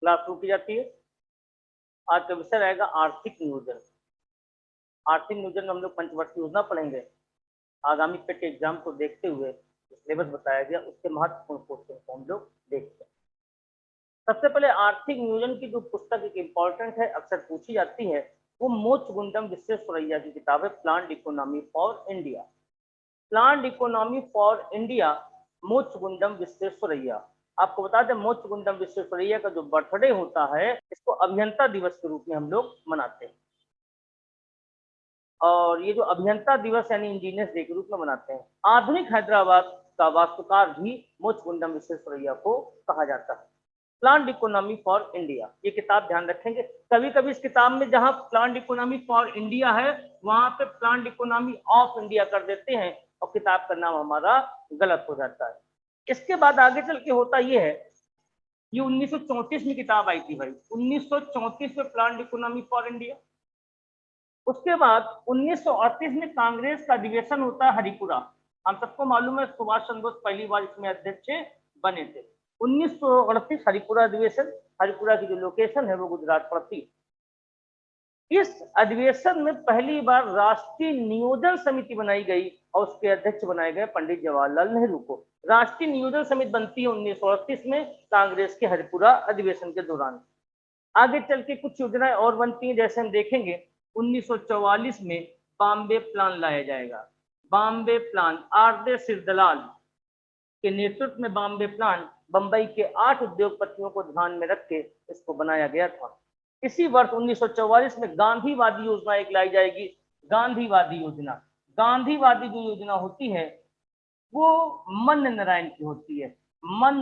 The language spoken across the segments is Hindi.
क्लास शुरू की जाती है। आज का विषय रहेगा आर्थिक नियोजन। आर्थिक नियोजन में हम लोग पंचवर्षीय योजना पढ़ेंगे। आगामी पेट एग्जाम को देखते हुए सिलेबस बताया गया, उसके महत्वपूर्ण क्वेश्चन को हम लोग देखते हैं। सबसे पहले आर्थिक नियोजन की जो पुस्तक एक इंपॉर्टेंट है, अक्सर पूछी जाती है, वो मोक्षगुंडम विश्वेश्वरैया की किताब है, planned economy for India. Planned economy for India, Mokshagundam Visvesvaraya. आपको बता दें, मोक्षगुंडम विश्वेश्वरैया का जो बर्थडे होता है, इसको अभियंता दिवस के रूप में हम लोग मनाते हैं। और ये जो अभियंता दिवस यानी इंजीनियर्स डे के रूप में मनाते हैं। आधुनिक हैदराबाद का वास्तुकार भी मोक्षगुंडम विश्वेश्वरैया को कहा जाता है। प्लान्ड इकोनॉमी फॉर इंडिया, ये किताब ध्यान रखेंगे। कभी कभी इस किताब में जहां प्लान्ड इकोनॉमी फॉर इंडिया है, वहां पे प्लान्ड इकोनॉमी ऑफ इंडिया कर देते हैं और किताब का नाम हमारा गलत हो जाता है। इसके बाद आगे चल के होता ये है, ये 1934 में किताब आई थी भाई, 1934 में प्लान्ड इकोनॉमी फॉर इंडिया। उसके बाद 1938 में कांग्रेस का अधिवेशन होता है हरिपुरा। हम सबको मालूम है सुभाष चंद्र बोस पहली बार इसमें अध्यक्ष बने थे। 1938 हरिपुरा अधिवेशन। हरिपुरा की जो लोकेशन है वो गुजरात पड़ती है। इस अधिवेशन में पहली बार राष्ट्रीय नियोजन समिति बनाई गई और उसके अध्यक्ष बनाए गए पंडित जवाहरलाल नेहरू को। राष्ट्रीय नियोजन समिति बनती है 1938 में कांग्रेस के हरिपुरा अधिवेशन के दौरान। आगे चल के कुछ योजनाएं और बनती हैं, जैसे हम देखेंगे 1944 में बॉम्बे प्लान लाया जाएगा। बॉम्बे प्लान आर सिरदलाल के नेतृत्व में बॉम्बे प्लान बंबई के 8 उद्योगपतियों को ध्यान में रख के इसको बनाया गया था। इसी वर्ष 1944 में गांधीवादी योजना एक लाई जाएगी, गांधीवादी योजना। गांधीवादी जो योजना होती है वो मन नारायण की होती है, मन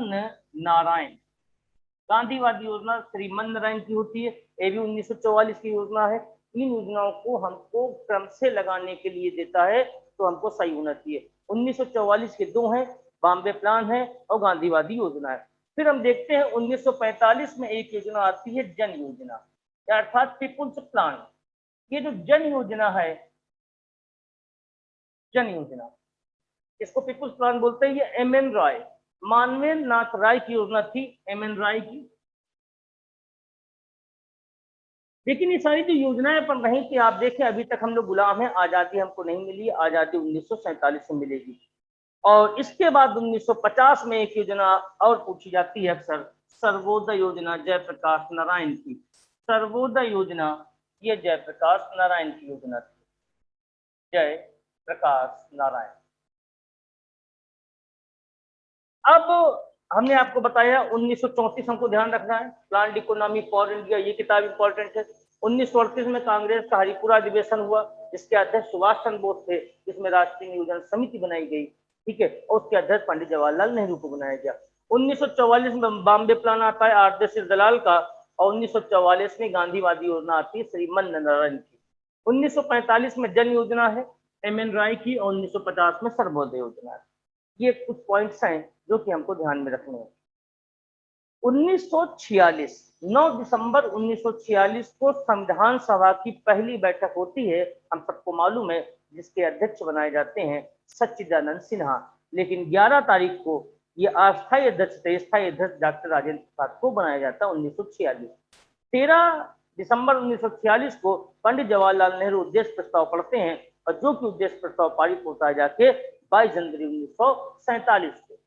नारायण। गांधीवादी योजना श्री मन नारायण की होती है, ये भी 1944 की योजना है। इन योजनाओं को हमको क्रम से लगाने के लिए देता है तो हमको सही होना चाहिए। 1944 के दो हैं, बॉम्बे प्लान है और गांधीवादी योजना है। फिर हम देखते हैं 1945 में एक योजना आती है जन योजना, अर्थात पीपुल्स प्लान। ये जो जन योजना है, जन योजना, इसको पीपुल्स प्लान बोलते हैं। ये एम.एन. राय, मानवेंद्र नाथ राय की योजना थी, एम.एन. राय की। लेकिन ये सारी जो योजनाएं बन रही थी, आप देखें अभी तक हम लोग गुलाम हैं, आजादी हमको नहीं मिली। आजादी 1947 में मिलेगी। और इसके बाद 1950 में एक योजना और पूछी जाती है अक्सर, सर्वोदय योजना, जयप्रकाश नारायण की। सर्वोदय योजना ये जयप्रकाश नारायण की योजना थी, जय प्रकाश नारायण। अब हमने आपको बताया 1934 हमको ध्यान रखना है, प्लान्ड इकोनॉमी फॉर इंडिया, ये किताब इंपॉर्टेंट है। 1938 में कांग्रेस का हरिपुरा अधिवेशन हुआ, जिसके अध्यक्ष सुभाष चंद्र बोस थे, जिसमें राष्ट्रीय नियोजन समिति बनाई गई, ठीक है, और उसके अध्यक्ष पंडित जवाहरलाल नेहरू को बनाया गया। 1944 में बॉम्बे प्लान आता है आर सिरदलाल का, और 1944 में गांधीवादी योजना आती है श्री मन नारायण की। 1945 में जन योजना है एम.एन. राय की, और 1950 में सर्वोदय योजना है। ये कुछ पॉइंट्स हैं जो कि हमको ध्यान में रखने हैं। 1946, 9 दिसंबर 1946 को संविधान सभा की पहली बैठक होती है, हम सबको मालूम है, जिसके अध्यक्ष बनाए जाते हैं सच्चिदानंद सिन्हा। लेकिन 11 तारीख को ये अस्थायी अध्यक्ष थे, स्थायी अध्यक्ष डॉक्टर राजेंद्र प्रसाद को बनाया जाता है 1946। 13 दिसंबर 1946 को पंडित जवाहरलाल नेहरू उद्देश्य प्रस्ताव पढ़ते हैं, और जो कि उद्देश्य प्रस्ताव पारित होता है जाके 22 जनवरी 1947 को।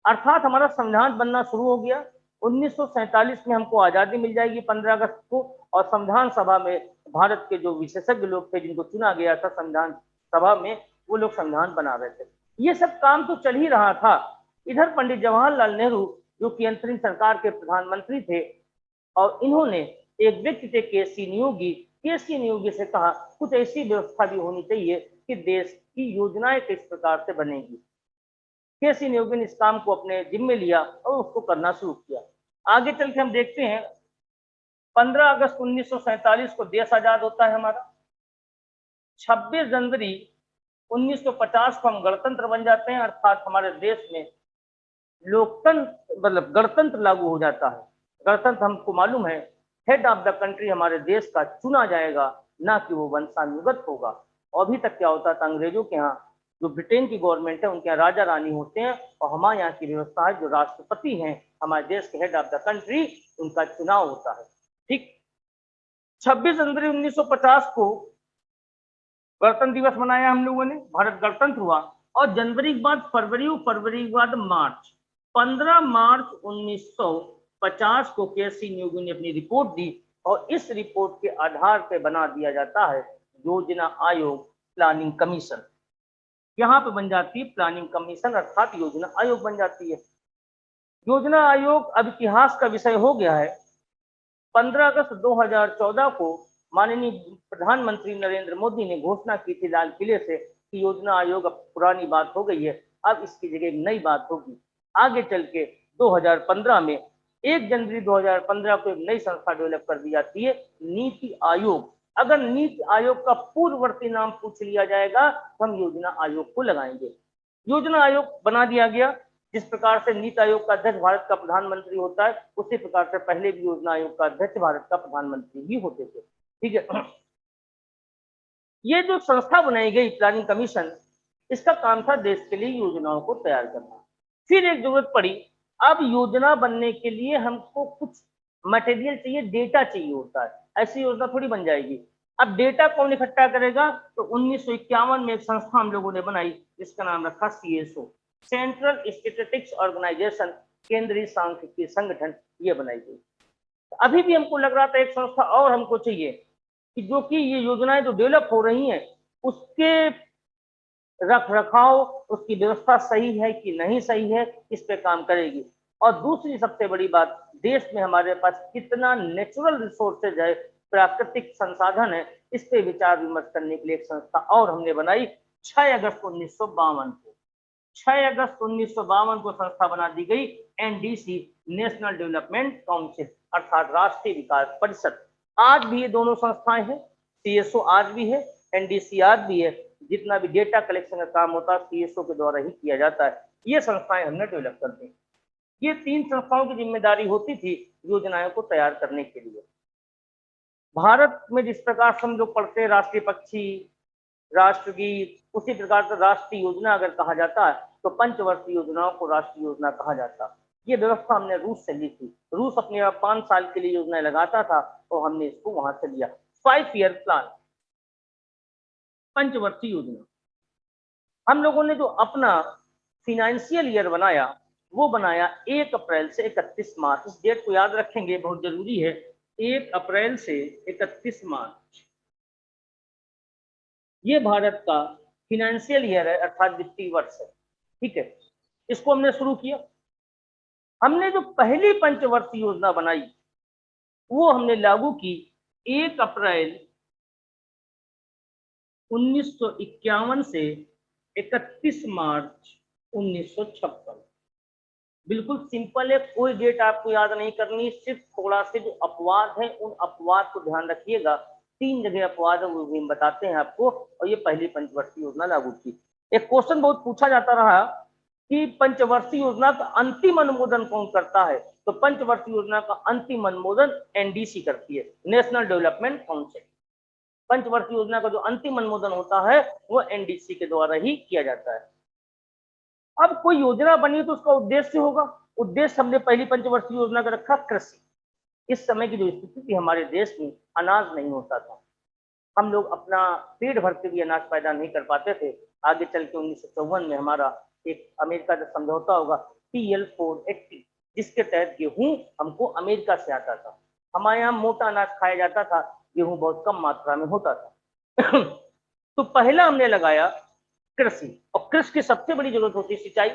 अर्थात हमारा संविधान बनना शुरू हो गया। 1947 में हमको आजादी मिल जाएगी 15 अगस्त को, और संविधान सभा में भारत के जो विशेषज्ञ लोग थे जिनको चुना गया था संविधान सभा में, वो लोग संविधान बना रहे थे। ये सब काम तो चल ही रहा था। इधर पंडित जवाहरलाल नेहरू जो कि अंतरिम सरकार के प्रधानमंत्री थे, और इन्होंने एक व्यक्ति थे केसी नियोगी से कहा कुछ ऐसी व्यवस्था भी होनी चाहिए कि देश की योजनाएं किस प्रकार से बनेगी। केसी नियोगी ने इस काम को अपने जिम्मे लिया और उसको करना शुरू किया। आगे चल के हम देखते हैं 15 अगस्त 1947 को देश आजाद होता है हमारा। 26 जनवरी 1950 को हम गणतंत्र बन जाते हैं, अर्थात हमारे देश में लोकतंत्र मतलब गणतंत्र लागू हो जाता है। गणतंत्र हमको मालूम है, हेड ऑफ द कंट्री हमारे देश का चुना जाएगा, ना कि वो वंशानुगत होगा। और अभी तक क्या होता था, अंग्रेजों के यहाँ जो ब्रिटेन की गवर्नमेंट है उनके यहाँ राजा रानी होते हैं, और हमारे यहाँ की व्यवस्था है जो राष्ट्रपति हैं, हमारे देश के हेड ऑफ द कंट्री उनका चुनाव होता है। ठीक, 26 जनवरी 1950 को गणतंत्र दिवस मनाया हम लोगों ने, भारत गणतंत्र हुआ। और जनवरी के बाद फरवरी, फरवरी के बाद मार्च, 15 मार्च 1950 को के.सी. न्योगु ने अपनी रिपोर्ट दी और इस रिपोर्ट के आधार पर बना दिया जाता है योजना आयोग, प्लानिंग कमीशन। यहाँ पे बन जाती है प्लानिंग कमीशन, अर्थात योजना आयोग बन जाती है। योजना आयोग अब इतिहास का विषय हो गया है। 15 अगस्त 2014 को माननीय प्रधानमंत्री नरेंद्र मोदी ने घोषणा की थी लाल किले से कि योजना आयोग अब पुरानी बात हो गई है, अब इसकी जगह एक नई बात होगी। आगे चल के 2015 में 1 जनवरी 2015 को एक नई संस्था डेवलप कर दी जाती है, नीति आयोग। अगर नीति आयोग का पूर्ववर्ती नाम पूछ लिया जाएगा तो हम योजना आयोग को लगाएंगे। योजना आयोग बना दिया गया। जिस प्रकार से नीति आयोग का अध्यक्ष भारत का प्रधानमंत्री होता है, उसी प्रकार से पहले भी योजना आयोग का अध्यक्ष भारत का प्रधानमंत्री ही होते थे। ठीक है, ये जो संस्था बनाई गई प्लानिंग कमीशन, इसका काम था देश के लिए योजनाओं को तैयार करना। फिर एक जरूरत पड़ी, अब योजना बनने के लिए हमको कुछ मटेरियल चाहिए, डेटा चाहिए होता है, ऐसी योजना थोड़ी बन जाएगी। अब डेटा कौन इकट्ठा करेगा? तो 1951 में एक संस्था हम लोगों ने बनाई जिसका नाम रखा CSO, सेंट्रल स्टैटिस्टिक्स ऑर्गेनाइजेशन, केंद्रीय सांख्यिकी संगठन, ये बनाई गई। अभी भी हमको लग रहा था एक संस्था और हमको चाहिए कि जो कि ये योजनाएं जो डेवलप हो रही हैं उसके रख रखाव, उसकी व्यवस्था सही है कि नहीं सही है, इस पे काम करेगी। और दूसरी सबसे बड़ी बात, देश में हमारे पास कितना नेचुरल रिसोर्सेज है, प्राकृतिक संसाधन है, इस पे विचार विमर्श करने के लिए एक संस्था और हमने बनाई 6 अगस्त 1952 को। 6 अगस्त 1952 को संस्था बना दी गई NDC, नेशनल डेवलपमेंट काउंसिल, अर्थात राष्ट्रीय विकास परिषद। आज भी ये दोनों संस्थाएं हैं, CSO आज भी है, NDC आज भी है। जितना भी डेटा कलेक्शन का काम होता है CSO के द्वारा ही किया जाता है। ये संस्थाएं हमने डेवलप कर दी। ये 3 संस्थाओं की जिम्मेदारी होती थी योजनाओं को तैयार करने के लिए। भारत में जिस प्रकार से हम लोग पढ़ते हैं राष्ट्रीय पक्षी, राष्ट्रगीत, उसी प्रकार से राष्ट्रीय योजना अगर कहा जाता है तो पंचवर्षीय योजनाओं को राष्ट्रीय योजना कहा जाता है। ये व्यवस्था हमने रूस से ली थी। रूस अपने 5 साल के लिए योजनाएं लगाता था तो हमने इसको वहां से लिया। 5 ईयर प्लान, पंचवर्षीय योजना। हम लोगों ने जो अपना फिनेंशियल ईयर बनाया वो बनाया 1 अप्रैल से 31 मार्च। इस डेट को याद रखेंगे, बहुत जरूरी है। 1 अप्रैल से 31 मार्च ये भारत का फिनेंशियल ईयर है, अर्थात वित्तीय वर्ष है। ठीक है, इसको हमने शुरू किया। हमने जो पहली पंचवर्षीय योजना बनाई वो हमने लागू की 1 अप्रैल 1951 से 31 मार्च 1956। बिल्कुल सिंपल है, कोई डेट आपको याद नहीं करनी, सिर्फ थोड़ा से जो अपवाद है उन अपवाद को ध्यान रखिएगा। 3 जगह अपवाद है, वो भी हम बताते हैं आपको। और ये पहली पंचवर्षीय योजना लागू की। एक क्वेश्चन बहुत पूछा जाता रहा कि पंचवर्षीय योजना का अंतिम अनुमोदन कौन करता है? तो पंचवर्षीय योजना का अंतिम अनुमोदन NDC करती है, नेशनल डेवलपमेंट काउंसिल। पंचवर्षीय योजना का जो अंतिम अनुमोदन होता है वो NDC के द्वारा ही किया जाता है। अब कोई योजना बनी तो उसका उद्देश्य होगा। उद्देश्य हमने पहली पंचवर्षीय योजना का रखा कृषि। इस समय की जो स्थिति थी हमारे देश में, अनाज नहीं होता था, हम लोग अपना पेट भर के भी अनाज पैदा नहीं कर पाते थे। आगे चल के 1954 में हमारा एक अमेरिका का समझौता होगा PL480, जिसके तहत गेहूं हमको अमेरिका से आता था। हमारे यहाँ मोटा अनाज खाया जाता था, गेहूं बहुत कम मात्रा में होता था। तो पहला हमने लगाया कृषि। और कृषि की सबसे बड़ी जरूरत होती है सिंचाई।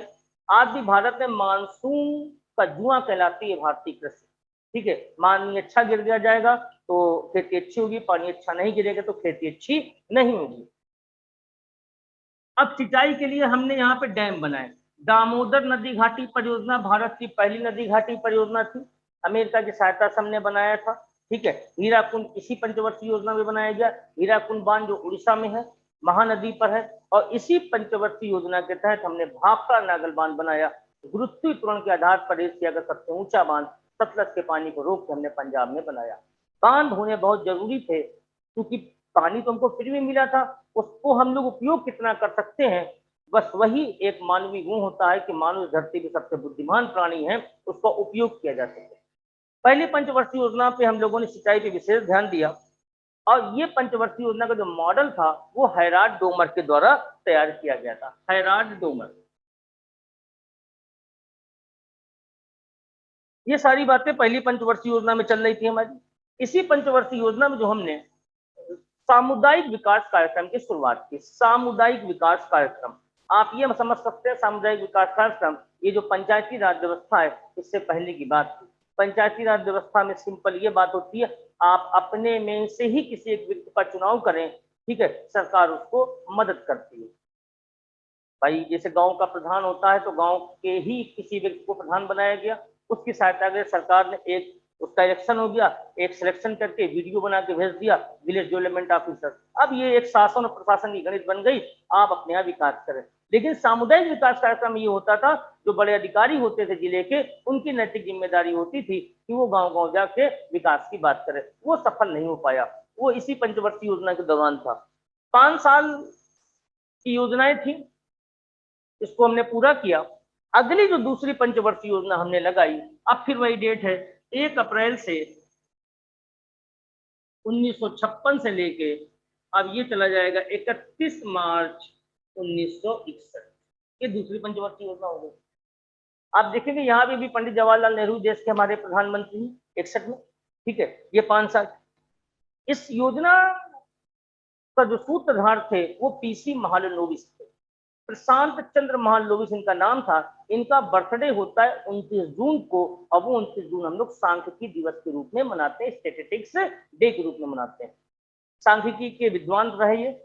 आज भी भारत में मानसून का जुआ कहलाती है भारतीय कृषि। ठीक है, पानी अच्छा गिर गया जाएगा तो खेती अच्छी होगी, पानी अच्छा नहीं गिरेगा तो खेती अच्छी नहीं होगी। अब सिंचाई के लिए हमने यहाँ पे डैम बनाए। दामोदर नदी घाटी परियोजना भारत की पहली नदी घाटी परियोजना थी, अमेरिका की सहायता से हमने बनाया था। ठीक है, हीराकुंड इसी पंचवर्षीय योजना में बनाया गया। हीराकुंड बांध जो उड़ीसा में है, महानदी पर है। और इसी पंचवर्षीय योजना के तहत हमने भाखड़ा नागल बांध बनाया। गुरुत्वीकरण के आधार पर एशिया का सबसे ऊंचा बांध, सतलज के पानी को रोक के हमने पंजाब में बनाया। बांध होने बहुत जरूरी थे क्योंकि पानी तो हमको फ्री में मिला था, उसको हम लोग उपयोग कितना कर सकते हैं, बस वही एक मानवीय गुण होता है कि मानव धरती के सबसे बुद्धिमान प्राणी है, उसका उपयोग किया जा सके। पहली पंचवर्षीय योजना पे हम लोगों ने सिंचाई पे विशेष ध्यान दिया और ये पंचवर्षीय योजना का जो मॉडल था वो हैराड डोमर के द्वारा तैयार किया गया था। हैराड डोमर, ये सारी बातें पहली पंचवर्षीय योजना में चल रही थी हमारी। इसी पंचवर्षीय योजना में जो हमने सामुदायिक विकास कार्यक्रम की शुरुआत की। सामुदायिक विकास कार्यक्रम, आप ये समझ सकते हैं सामुदायिक विकास कार्यक्रम, ये जो पंचायती राज व्यवस्था है इससे पहले की बात थी। पंचायती राज व्यवस्था में सिंपल ये बात होती है, आप अपने में से ही किसी एक व्यक्ति का चुनाव करें, ठीक है, सरकार उसको मदद करती है। भाई जैसे गांव का प्रधान होता है तो गांव के ही किसी व्यक्ति को प्रधान बनाया गया, उसकी सहायता के सरकार ने एक उसका इलेक्शन हो गया, एक सिलेक्शन करके वीडियो बना के भेज दिया विलेज डेवलपमेंट ऑफिसर। अब ये एक शासन और प्रशासन की गणित बन गई, आप अपने यहाँ विकास करें। लेकिन सामुदायिक विकास कार्यक्रम ये होता था, जो बड़े अधिकारी होते थे जिले के, उनकी नैतिक जिम्मेदारी होती थी कि वो गाँव गाँव जाके विकास की बात करें। वो सफल नहीं हो पाया, वो इसी पंचवर्षीय योजना के दौरान था। 5 साल की योजनाएं थी, इसको हमने पूरा किया। अगली जो दूसरी पंचवर्षीय योजना हमने लगाई, अब फिर वही डेट है 1 अप्रैल से 1956 से लेके अब ये चला जाएगा 31 मार्च 1961, ये दूसरी पंचवर्षीय योजना हो गई। आप देखेंगे यहाँ भी पंडित जवाहरलाल नेहरू देश के हमारे प्रधानमंत्री 61 में, ठीक है, ये 5 साल। इस योजना का जो सूत्रधार थे वो पीसी महालनोबिस थे, प्रशांत चंद्र महालनोबिस इनका नाम था। इनका बर्थडे होता है 29 जून को, और वो 29 जून हम लोग सांख्यिकी दिवस के रूप में मनाते हैं, स्टैटिस्टिक्स डे के रूप में मनाते हैं। सांख्यिकी के विद्वान रहे ये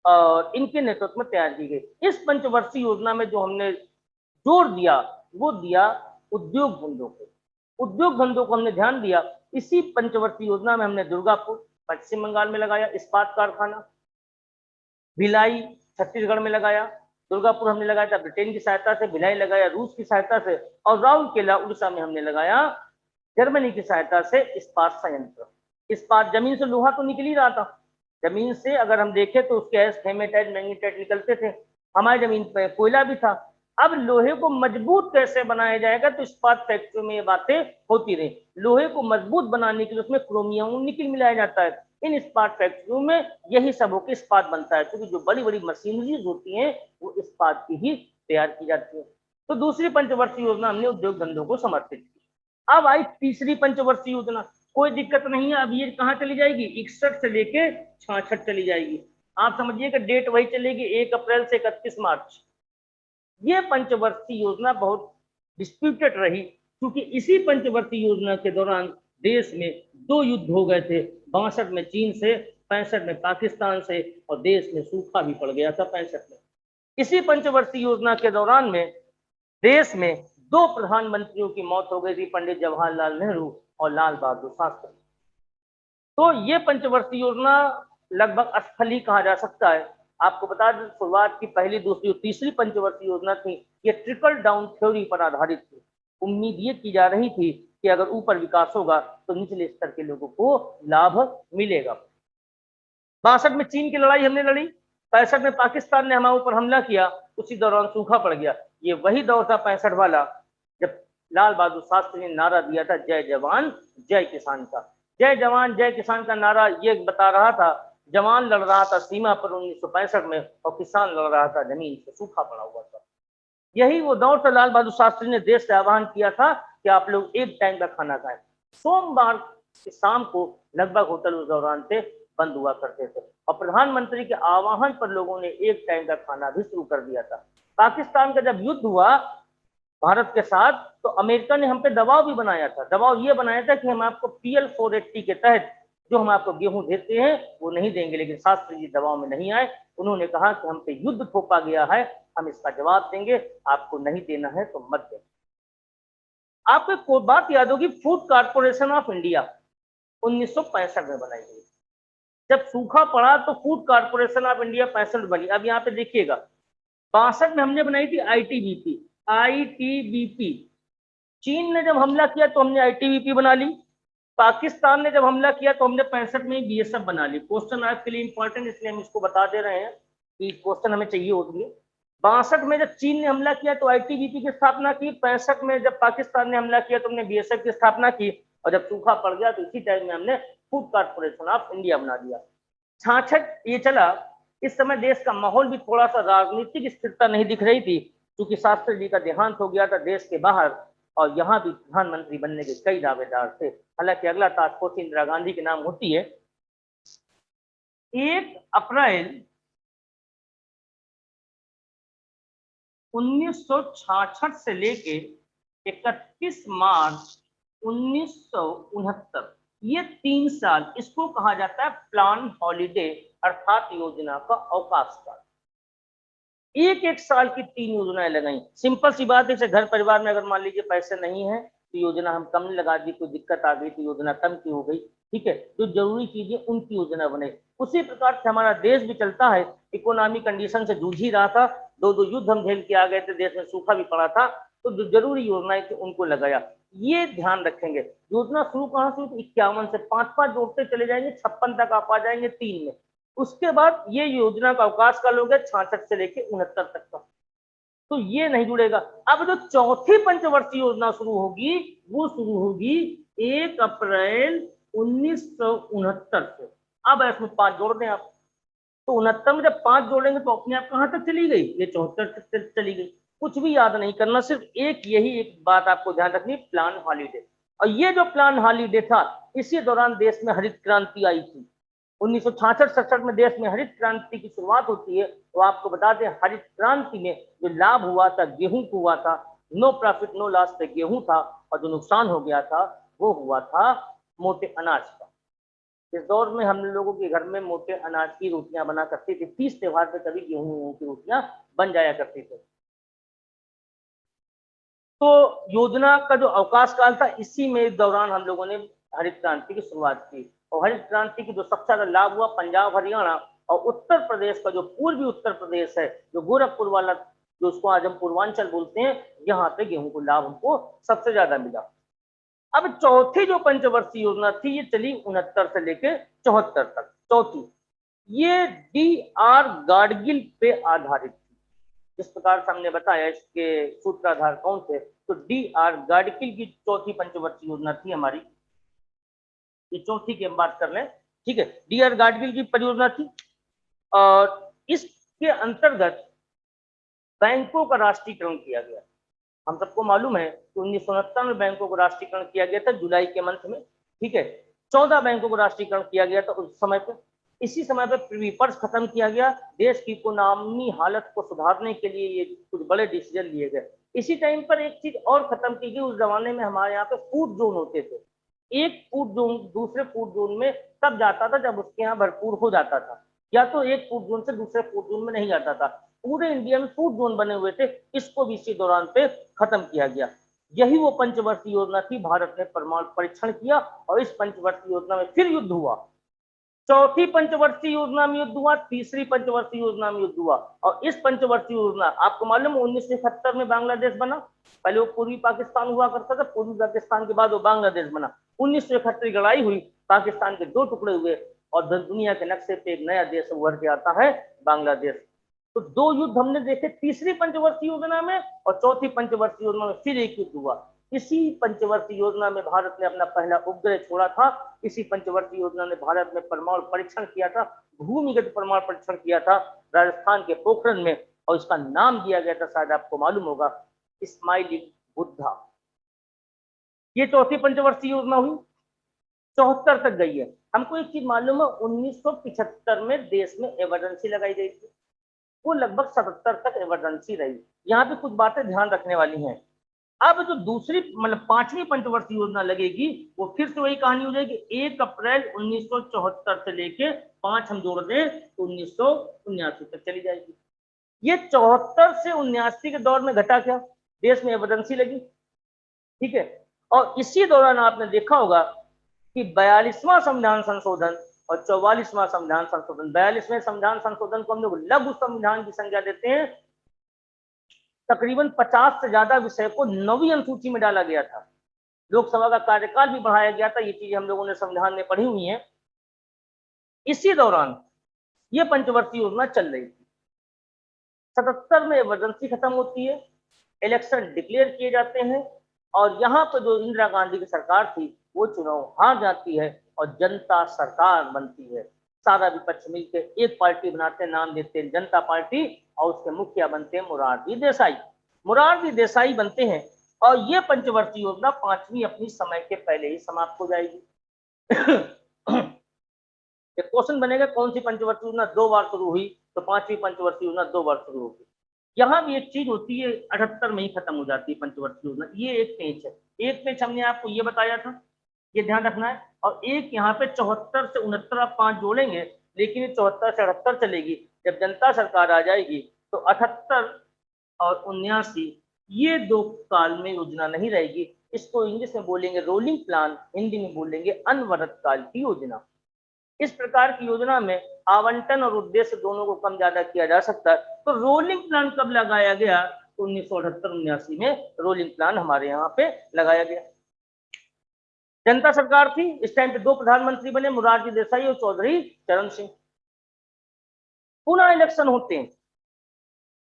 और इनके नेतृत्व में तैयार की गई। इस पंचवर्षीय योजना में जो हमने जोर दिया वो दिया उद्योग धंधों को। उद्योग धंधों को हमने ध्यान दिया। इसी पंचवर्षीय योजना में हमने दुर्गापुर पश्चिम बंगाल में लगाया इस्पात कारखाना, भिलाई छत्तीसगढ़ में लगाया, दुर्गापुर हमने लगाया था ब्रिटेन की सहायता से, भिलाई लगाया रूस की सहायता से, और राउरकेला उड़ीसा में हमने लगाया जर्मनी की सहायता से इस्पात संयंत्र। इस्पात, जमीन से लोहा तो निकल ही रहा था, जमीन से अगर हम देखें तो उसके हेमेटाइट मैग्नेटाइट निकलते थे, हमारी जमीन पर कोयला भी था। अब लोहे को मजबूत कैसे बनाया जाएगा, तो इस्पात फैक्ट्री में ये बातें होती रही। लोहे को मजबूत बनाने के लिए उसमें क्रोमियम निकल मिलाया जाता है। इन इस्पात फैक्ट्रियों में यही सब होकर इस्पात बनता है, क्योंकि जो बड़ी बड़ी मशीनरीज होती हैं वो इस्पात की ही तैयार की जाती है। तो दूसरी पंचवर्षीय योजना हमने उद्योग धंधों को समर्पित की। अब आई तीसरी पंचवर्षीय योजना, कोई दिक्कत नहीं है, अब ये कहाँ चली जाएगी, 61 से लेके 66 चली जाएगी। आप समझिए कि डेट वही चलेगी 1 अप्रैल से 31 मार्च। ये पंचवर्षीय योजना बहुत डिस्प्यूटेड रही, क्योंकि इसी पंचवर्षीय योजना के दौरान देश में 2 युद्ध हो गए थे, 62 में चीन से, 65 में पाकिस्तान से, और देश में सूखा भी पड़ गया था 65 में। इसी पंचवर्षीय योजना के दौरान में देश में 2 प्रधानमंत्रियों की मौत हो गई थी, पंडित जवाहरलाल नेहरू और लाल बहादुर शास्त्री। तो ये पंचवर्षीय योजना लगभग असफल ही कहा जा सकता है। आपको बता दें, शुरुआत की पहली, दूसरी और तीसरी पंचवर्षीय योजना थी, ये ट्रिकल डाउन थ्योरी पर आधारित थी। उम्मीद ये की जा रही थी कि अगर ऊपर विकास होगा तो निचले स्तर के लोगों को लाभ मिलेगा। 62 में चीन की लड़ाई हमने लड़ी, 65 में पाकिस्तान ने हमारे ऊपर हमला किया, उसी दौरान सूखा पड़ गया। ये वही दौर था 65 वाला, जब लाल बहादुर शास्त्री ने नारा दिया था जय जवान जय किसान का। जय जवान जय किसान का नारा ये बता रहा था, जवान लड़ रहा था सीमा पर 1965 में, और किसान लड़ रहा था जमीन से, सूखा पड़ा हुआ था। यही वो दौर था, लाल बहादुर शास्त्री ने देश से आह्वान किया था कि आप लोग एक टाइम का खाना खाएं। सोमवार की शाम को लगभग होटल उस दौरान से बंद हुआ करते थे, और प्रधानमंत्री के आह्वान पर लोगों ने एक टाइम का खाना भी शुरू कर दिया था। पाकिस्तान का जब युद्ध हुआ भारत के साथ, तो अमेरिका ने हम पे दबाव भी बनाया था। दबाव ये बनाया था कि हम आपको PL 480 के तहत जो हम आपको गेहूं देते हैं वो नहीं देंगे, लेकिन शास्त्री जी दबाव में नहीं आए। उन्होंने कहा कि हम पे युद्ध थोपा गया है, हम इसका जवाब देंगे, आपको नहीं देना है तो मत दें। आपको एक बात याद होगी, फूड कॉर्पोरेशन ऑफ इंडिया 1965 में बनाई गई। जब सूखा पड़ा तो फूड कॉर्पोरेशन ऑफ इंडिया 65 बनी। अब यहाँ पे देखिएगा, 62 में हमने बनाई थी ITBP। चीन ने जब हमला किया तो हमने ITBP बना ली, पाकिस्तान ने जब हमला किया तो हमने 65 में BSF बना ली। क्वेश्चन आपके लिए इंपॉर्टेंट, इसलिए हम इसको बता दे रहे हैं कि क्वेश्चन हमें चाहिए होती है। 62 में जब चीन ने हमला किया तो ITBP की स्थापना की, 65 में जब पाकिस्तान ने हमला किया तो हमने BSF की स्थापना की, और जब सूखा पड़ गया तो इसी टाइम में हमने फूड कॉर्पोरेशन ऑफ इंडिया बना दिया। 66 ये चला। इस समय देश का माहौल भी थोड़ा सा राजनीतिक स्थिरता नहीं दिख रही थी, क्योंकि शास्त्री जी का देहांत हो गया था देश के बाहर, और यहाँ भी प्रधानमंत्री बनने के कई दावेदार थे। हालांकि अगला टास्क फोर्स इंदिरा गांधी के नाम होती है। 1 अप्रैल 1966 से लेके 31 मार्च 1969, ये 3 साल, इसको कहा जाता है प्लान हॉलिडे, अर्थात योजना का अवकाश काल। एक एक साल की 3 योजनाएं लगाई। सिंपल सी बात है, जैसे घर परिवार में अगर मान लीजिए पैसे नहीं है तो योजना हम कम लगा दी, कोई दिक्कत आ गई तो योजना कम की हो गई, ठीक है। जो जरूरी चीजें उनकी योजना बने। उसी प्रकार से हमारा देश भी चलता है। इकोनॉमी कंडीशन से जूझ ही रहा था, 2 युद्ध हम झेल के आ गए थे, देश में सूखा भी पड़ा था, तो जो जरूरी योजनाएं थी उनको लगाया। ये ध्यान रखेंगे। योजना शुरू कहाँ से हुई? 51 से 5-5 जोड़ते चले जाएंगे, 56 तक आप आ जाएंगे 3 में। उसके बाद ये योजना का अवकाश काल हो गया 66 से लेके 69 तक का, तो ये नहीं जुड़ेगा। अब जो चौथी पंचवर्षीय योजना शुरू होगी वो शुरू होगी 1 अप्रैल 1969 से। अब इसमें 5 जोड़ दें आप, तो 69 में जब 5 जोड़ेंगे तो अपने आप कहां तक चली गई? ये 74 तक चली गई। कुछ भी याद नहीं करना, सिर्फ यही एक बात आपको ध्यान रखनी, प्लान हॉलीडे। और ये जो प्लान हॉलीडे था, इसी दौरान देश में हरित क्रांति आई थी। 1966-67 में देश में हरित क्रांति की शुरुआत होती है। तो आपको बता दें, हरित क्रांति में जो लाभ हुआ था गेहूं को हुआ था, नो प्रॉफिट नो लॉस पे गेहूं था, और जो नुकसान हो गया था वो हुआ था मोटे अनाज का। इस दौर में हम लोगों के घर में मोटे अनाज की रोटियां बना करती थी, 30 त्योहार पे कभी गेहूं की रोटियां बन जाया करती थी। तो योजना का जो अवकाश काल था, इसी में इस दौरान हम लोगों ने हरित क्रांति की शुरुआत की। और हरित क्रांति की जो सबसे ज्यादा लाभ हुआ पंजाब, हरियाणा और उत्तर प्रदेश का, जो पूर्वी उत्तर प्रदेश है, जो गोरखपुर वाला, जो उसको आज हम पूर्वांचल बोलते हैं, यहाँ पे गेहूं को लाभ हमको सबसे ज्यादा मिला। अब चौथी जो पंचवर्षीय योजना थी, ये चली 69 से लेके 74 तक। चौथी ये डी.आर. गाडगिल पे आधारित थी। जिस प्रकार से हमने बताया इसके सूत्राधार कौन थे, तो डी.आर. गाडगिल की चौथी पंचवर्षीय योजना थी हमारी। ये चौथी की हम बात कर लें, ठीक है। डी.आर. गाडगिल की परियोजना थी, और इसके अंतर्गत बैंकों का राष्ट्रीयकरण किया गया। हम सबको मालूम है कि 1969 में बैंकों को राष्ट्रीयकरण किया गया था, जुलाई के मंथ में, ठीक है। 14 बैंकों को राष्ट्रीयकरण किया गया था उस समय पे। इसी समय पे प्रिवी पर्स खत्म किया गया। देश की इकोनॉमी हालत को सुधारने के लिए ये कुछ बड़े डिसीजन लिए गए। इसी टाइम पर एक चीज और खत्म की गई। उस जमाने में हमारे यहाँ पे फूड जोन होते थे। एक फूड जोन दूसरे फूड जोन में तब जाता था जब उसके यहाँ भरपूर हो जाता था, या तो एक फूड जोन से दूसरे फूड जोन में नहीं जाता था। पूरे इंडिया में फूड जोन बने हुए थे, इसको भी इसी दौरान पे खत्म किया गया। यही वो पंचवर्षीय योजना थी। भारत ने परमाणु परीक्षण किया और इस पंचवर्षीय योजना में फिर युद्ध हुआ। चौथी पंचवर्षीय योजना में युद्ध हुआ, तीसरी पंचवर्षीय योजना में युद्ध हुआ, और इस पंचवर्षीय योजना आपको मालूम है 1971 में बांग्लादेश बना। पहले वो पूर्वी पाकिस्तान हुआ करता था, पूर्वी पाकिस्तान के बाद वो बांग्लादेश बना। 1971 लड़ाई हुई, पाकिस्तान के 2 टुकड़े हुए, और दुनिया के नक्शे पे एक नया देश उभर के आता है, बांग्लादेश। तो 2 युद्ध हमने देखे तीसरी पंचवर्षीय योजना में, और चौथी पंचवर्षीय योजना में फिर एक युद्ध हुआ। इसी पंचवर्षीय योजना में भारत ने अपना पहला उपग्रह छोड़ा था। इसी पंचवर्षीय योजना ने भारत में परमाणु परीक्षण किया था, भूमिगत परमाणु परीक्षण किया था राजस्थान के पोखरण में, और इसका नाम दिया गया था, शायद आपको मालूम होगा, स्माइलिंग बुद्धा। ये चौथी पंचवर्षीय योजना हुई, 74 तक गई है। हमको एक चीज मालूम है, 1975 में देश में इमरजेंसी लगाई गई थी, वो लगभग 77 तक इमरजेंसी रही। यहाँ पे कुछ बातें ध्यान रखने वाली हैं। अब जो दूसरी मतलब 5वीं पंचवर्षीय योजना लगेगी, वो फिर से वही कहानी हो जाएगी। 1 अप्रैल 1974 से लेके 5 हम जोड़ दें तो 1979 तक चली जाएगी। ये 74 से 79 के दौर में घटा क्या? देश में इमरजेंसी लगी, ठीक है। और इसी दौरान आपने देखा होगा कि 42वां संविधान संशोधन और 44वां संविधान संशोधन, 42वें संविधान संशोधन को हम लोग लघु संविधान की संज्ञा देते हैं। तकरीबन 50 से ज्यादा विषय को 9वीं अनुसूची में डाला गया था। लोकसभा का कार्यकाल भी बढ़ाया गया था। ये चीजें हम लोगों ने संविधान में पढ़ी हुई हैं। इसी दौरान ये पंचवर्षीय योजना चल रही थी। 77 में इमरजेंसी खत्म होती है, इलेक्शन डिक्लेयर किए जाते हैं, और यहाँ पर जो इंदिरा गांधी की सरकार थी वो चुनाव हार जाती है और जनता सरकार बनती है। सारा विपक्ष मिलकर एक पार्टी बनाते हैं, नाम देते हैं जनता पार्टी, और उसके मुखिया बनते हैं मुरारजी देसाई। मुरारजी देसाई बनते हैं और ये पंचवर्षीय योजना 5वीं अपनी समय के पहले ही समाप्त हो जाएगी। एक क्वेश्चन बनेगा, कौन सी पंचवर्षीय योजना 2 बार शुरू हुई? तो 5वीं पंचवर्षीय योजना 2 बार शुरू होगी। यहाँ भी एक चीज होती है, 78 में ही खत्म हो जाती है पंचवर्षीय योजना। ये एक पेज है, एक पेज हमने आपको ये बताया था, ये ध्यान रखना है। और एक यहाँ पे 74 से 69 आप 5 जोड़ेंगे, लेकिन ये 74 से 78 चलेगी। जब जनता सरकार आ जाएगी तो 78 और 79 ये 2 काल में योजना नहीं रहेगी। इसको इंग्लिश में बोलेंगे रोलिंग प्लान, हिंदी में बोलेंगे अनवरत काल की योजना। इस प्रकार की योजना में आवंटन और उद्देश्य दोनों को कम ज्यादा किया जा सकता है। तो रोलिंग प्लान कब लगाया गया? 1978-79 में रोलिंग प्लान हमारे यहाँ पे लगाया गया। जनता सरकार थी, इस टाइम पे 2 प्रधानमंत्री बने, मुरारजी देसाई और चौधरी चरण सिंह। पुनः इलेक्शन होते हैं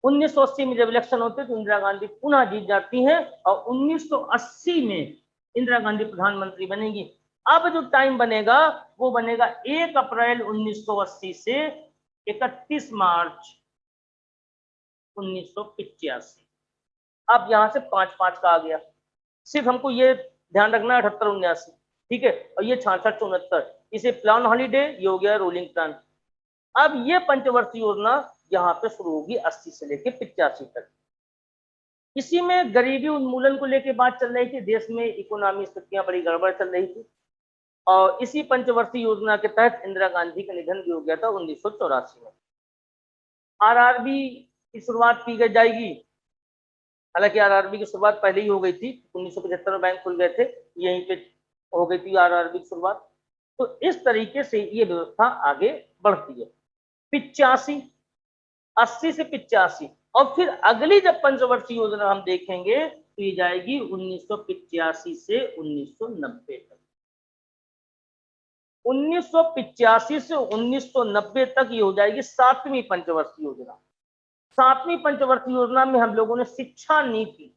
1980 में। जब इलेक्शन होते हैं तो इंदिरा गांधी पुनः जीत जाती हैं और 1980 में इंदिरा गांधी प्रधानमंत्री बनेगी। अब जो टाइम बनेगा वो बनेगा 1 अप्रैल 1980 से 31 मार्च 1985। अब यहां से 5-5 का आ गया। सिर्फ हमको ये ध्यान रखना 78-79, ठीक है। और ये 66-69, इसे प्लान हॉलीडे, ये हो गया रोलिंग प्लान। अब ये पंचवर्षीय योजना यहाँ पे शुरू होगी 80 से लेके 85 तक। इसी में गरीबी उन्मूलन को लेकर बात चल रही थी, देश में इकोनॉमी स्थितियां बड़ी गड़बड़ चल रही थी। और इसी पंचवर्षीय योजना के तहत इंदिरा गांधी का निधन भी हो गया था 1984 में। आरआरबी की शुरुआत की गई जाएगी, हालांकि आरआरबी की शुरुआत पहले ही हो गई थी, 1975 में बैंक खुल गए थे, यहीं पे हो गई थी आरआरबी की शुरुआत। तो इस तरीके से ये व्यवस्था आगे बढ़ती है। 85, 80 से 85, और फिर अगली जब पंचवर्षीय योजना हम देखेंगे तो ये जाएगी 1985 से 1990 तक। 1985 से 1990 तक ये हो जाएगी 7वीं पंचवर्षीय योजना। 7वीं पंचवर्षीय योजना में हम लोगों ने शिक्षा नीति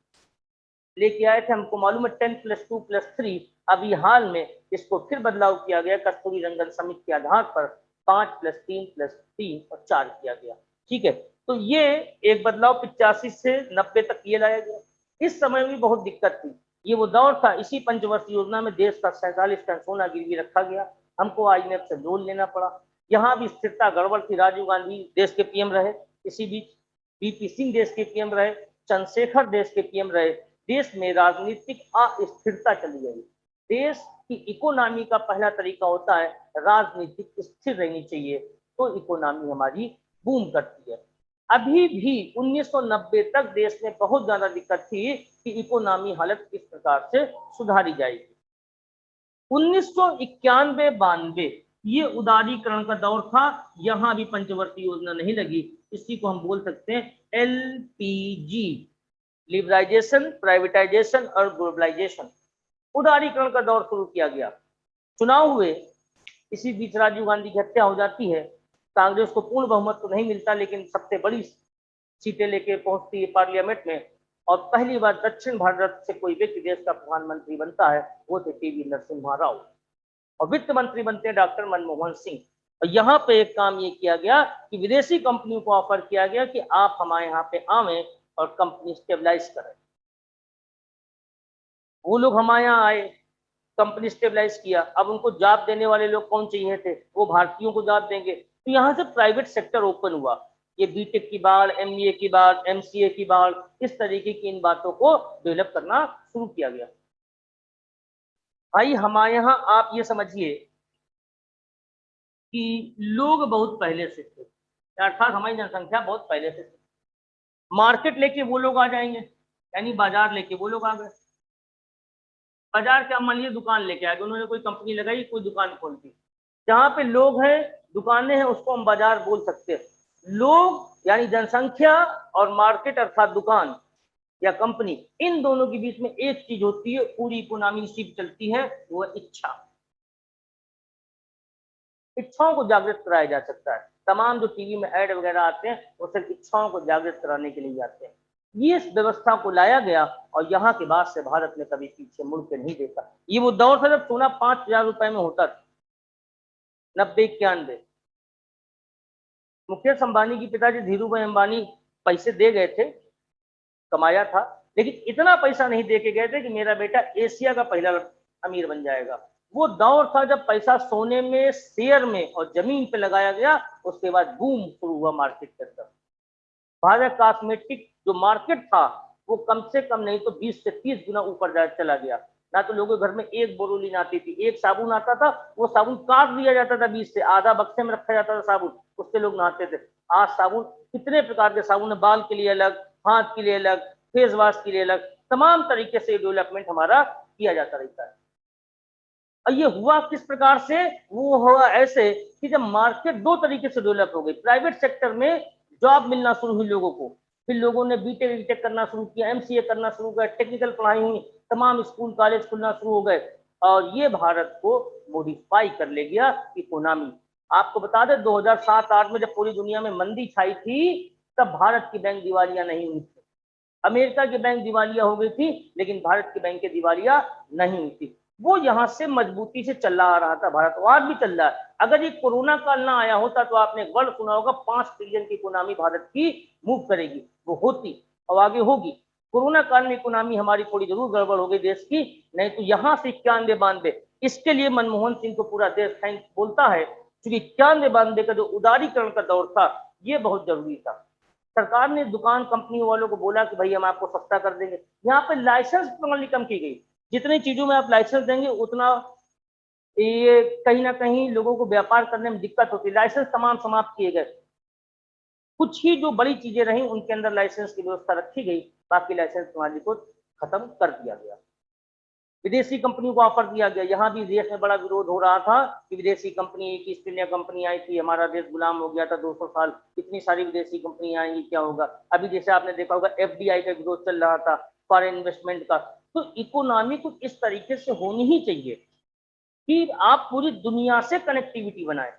लेके आए थे, हमको मालूम है 10+2+3। अभी हाल में इसको फिर बदलाव किया गया, कस्तूरी रंगन समिति के आधार पर 5+3+3 और 4 किया गया, ठीक है। तो ये एक बदलाव 85 से 90 तक ये लाया गया। इस समय भी बहुत दिक्कत थी, ये वो दौर था। इसी पंचवर्षीय योजना में देश का 47 टन सोना गिरवी रखा गया, हमको IMF से लोन लेना पड़ा। यहाँ भी स्थिरता गड़बड़ थी। राजीव गांधी देश के PM रहे, इसी बीच VP सिंह देश के PM रहे, चंद्रशेखर देश के PM रहे। देश में राजनीतिक अस्थिरता चली गई। देश की इकोनॉमी का पहला तरीका होता है राजनीतिक स्थिर रहनी चाहिए, तो इकोनॉमी हमारी बूम करती है। अभी भी 1990 तक देश में बहुत ज्यादा दिक्कत थी कि इकोनॉमी हालत किस प्रकार से सुधारी जाएगी। 1991-92 ये उदारीकरण का दौर था, यहां भी पंचवर्षीय योजना नहीं लगी। इसी को हम बोल सकते हैं LPG, लिबराइजेशन, प्राइवेटाइजेशन और ग्लोबलाइजेशन। उदारीकरण का दौर शुरू किया गया, चुनाव हुए, इसी बीच राजीव गांधी की हत्या हो जाती है। कांग्रेस को पूर्ण बहुमत तो नहीं मिलता, लेकिन सबसे बड़ी सीटें लेके पहुंचती है पार्लियामेंट में। और पहली बार दक्षिण भारत से कोई व्यक्ति देश का प्रधानमंत्री बनता है, वो थे PV नरसिम्हा राव। और वित्त मंत्री बनते हैं डॉक्टर मनमोहन सिंह। और यहाँ पे एक काम ये किया गया कि विदेशी कंपनियों को ऑफर किया गया कि आप हमारे यहाँ पे आवे और कंपनी स्टेबलाइज करें। वो लोग हमारे यहाँ आए, कंपनी स्टेबलाइज किया। अब उनको जॉब देने वाले लोग कौन चाहिए थे? वो भारतीयों को जॉब देंगे। तो यहाँ से प्राइवेट सेक्टर ओपन हुआ। ये BTech की बाढ़, MBA की बाढ़, MCA की बाढ़, इस तरीके की इन बातों को डेवलप करना शुरू किया गया। भाई हमारे यहाँ आप ये समझिए कि लोग बहुत पहले से थे, अर्थात हमारी जनसंख्या बहुत पहले से थी। मार्केट लेके वो लोग आ जाएंगे, यानी बाजार लेके वो लोग आ गए। बाजार क्या, मान लीजिए दुकान लेके आ गए, उन्होंने कोई कंपनी लगाई, कोई दुकान खोल दी। जहाँ पे लोग हैं, दुकानें हैं, उसको हम बाजार बोल सकते हैं। लोग यानी जनसंख्या और मार्केट अर्थात दुकान या कंपनी, इन दोनों के बीच में एक चीज होती है, पूरी इकोनॉमी सिर्फ चलती है, वो है इच्छा। इच्छाओं को जागृत कराया जा सकता है। तमाम जो टीवी में ऐड वगैरह आते हैं वो सिर्फ इच्छाओं को जागृत कराने के लिए आते हैं। ये इस व्यवस्था को लाया गया और यहाँ के बाद से भारत ने कभी पीछे मुड़ के नहीं देखा। ये वो दौर था जब सोना 5,000 रुपए में होता था, 90-91। मुकेश अंबानी की पिताजी धीरू भाई अंबानी पैसे दे गए थे, कमाया था, लेकिन इतना पैसा नहीं दे के गए थे कि मेरा बेटा एशिया का पहला अमीर बन जाएगा। वो दौर था जब पैसा सोने में, शेयर में और जमीन पे लगाया गया। उसके बाद बूम शुरू हुआ मार्केट के अंदर। भारत कॉस्मेटिक जो मार्केट था वो कम से कम नहीं तो 20 से 30 गुना ऊपर चला गया। ना तो लोगों के घर में एक बोरोलिन आती थी, एक साबुन आता था, वो साबुन काट दिया जाता था 20 से, आधा बक्से में रखा जाता था साबुन, उससे लोग नहाते थे। आज साबुन, कितने प्रकार के साबुन है, बाल के लिए अलग, हाथ के लिए अलग, फेस वॉश के लिए अलग, तमाम तरीके से डेवलपमेंट हमारा किया जाता रहता है। और ये हुआ किस प्रकार से? वो हुआ ऐसे कि जब मार्केट दो तरीके से डेवलप हो गई। प्राइवेट सेक्टर में जॉब मिलना शुरू हुई लोगों को, फिर लोगों ने बीटेक वीटेक करना शुरू किया, एमसीए करना शुरू किया, टेक्निकल पढ़ाई हुई, तमाम स्कूल कॉलेज खुलना शुरू हो गए और ये भारत को मॉडिफाई कर ले गया इकोनॉमी। आपको बता दें 2007-8 में जब पूरी दुनिया में मंदी छाई थी तब भारत की बैंक दिवालिया नहीं हुई थी। अमेरिका की बैंक दिवालिया हो गई थी लेकिन भारत की बैंक दिवालिया नहीं हुई थी। वो यहाँ से मजबूती से चल रहा था भारत, और आज भी चल रहा है। अगर ये कोरोना काल ना आया होता तो आपने एक वर्ड सुना होगा, 5 ट्रिलियन की इकोनॉमी भारत की मूव करेगी, वो होती और आगे होगी। कोरोना काल में इकोनॉमी हमारी थोड़ी जरूर गड़बड़ हो गई देश की, नहीं तो यहाँ से 91-92, इसके लिए मनमोहन सिंह को पूरा देश थैंक बोलता है, क्योंकि 91-92 का जो उदारीकरण का दौर था ये बहुत जरूरी था। सरकार ने दुकान कंपनी वालों को बोला कि भाई हम आपको सस्ता कर देंगे। यहाँ पे लाइसेंस प्रणाली कम की गई, जितनी चीजों में आप लाइसेंस देंगे उतना ये कहीं ना कहीं लोगों को व्यापार करने में दिक्कत होती है। लाइसेंस तमाम समाप्त किए गए, कुछ ही जो बड़ी चीजें रही उनके अंदर लाइसेंस की व्यवस्था रखी गई, बाकी लाइसेंस प्रणाली को खत्म कर दिया गया। विदेशी कंपनियों को ऑफर दिया गया। यहाँ भी देश में बड़ा विरोध हो रहा था कि विदेशी कंपनी, एक ईस्ट इंडिया कंपनी आई थी, हमारा देश गुलाम हो गया था 200 साल, इतनी सारी विदेशी कंपनी आएंगी, क्या होगा। अभी जैसे आपने देखा होगा एफडीआई का विरोध चल रहा था, फॉरेन इन्वेस्टमेंट का। तो इकोनॉमी कुछ इस तरीके से होनी ही चाहिए कि आप पूरी दुनिया से कनेक्टिविटी बनाए।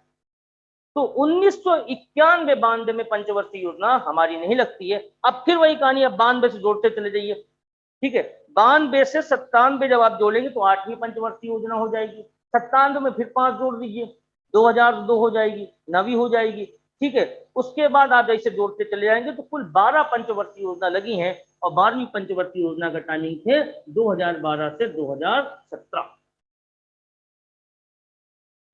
तो 1991-92 में पंचवर्षीय योजना हमारी नहीं लगती है। अब फिर वही कहानी, अब 92 से जोड़ते चले जाइए, ठीक है। 92 से 97 जब आप जोड़ेंगे तो 8वीं पंचवर्षीय योजना हो जाएगी। 97 में फिर 5 जोड़ दीजिए, 2002 हो जाएगी, 9वीं हो जाएगी, ठीक है। उसके बाद आप जैसे जोड़ते चले जाएंगे तो कुल 12 पंचवर्षीय योजना लगी हैं और 12वीं पंचवर्षीय योजना का टाइमिंग थे 2012 से 2017।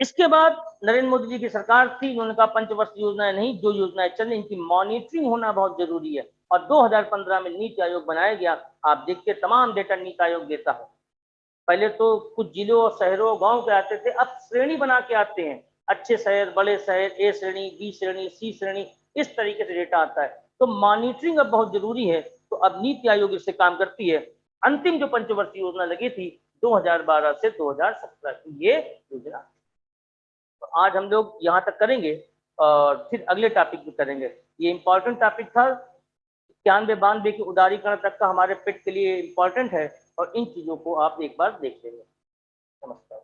इसके बाद नरेंद्र मोदी जी की सरकार थी, उन्होंने कहा पंचवर्षीय योजनाएं नहीं, जो योजनाएं चल रही इनकी मॉनिटरिंग होना बहुत जरूरी है। और 2015 में नीति आयोग बनाया गया। आप देखिए तमाम डेटा नीति आयोग देता है। पहले तो कुछ जिलों और शहरों गांव के आते थे, अब श्रेणी बना के आते हैं, अच्छे शहर, बड़े शहर, ए श्रेणी, बी श्रेणी, सी श्रेणी, इस तरीके से डेटा आता है। तो मॉनिटरिंग अब बहुत जरूरी है, तो अब नीति आयोग इससे काम करती है। अंतिम जो पंचवर्षीय योजना लगी थी 2012 से 2017 की ये योजना। तो आज हम लोग यहाँ तक करेंगे और फिर अगले टॉपिक पे करेंगे। ये इंपॉर्टेंट टॉपिक था, 91-92 के उदारीकरण तक का हमारे पेट के लिए इंपॉर्टेंट है और इन चीजों को आप एक बार देख लेंगे। नमस्कार।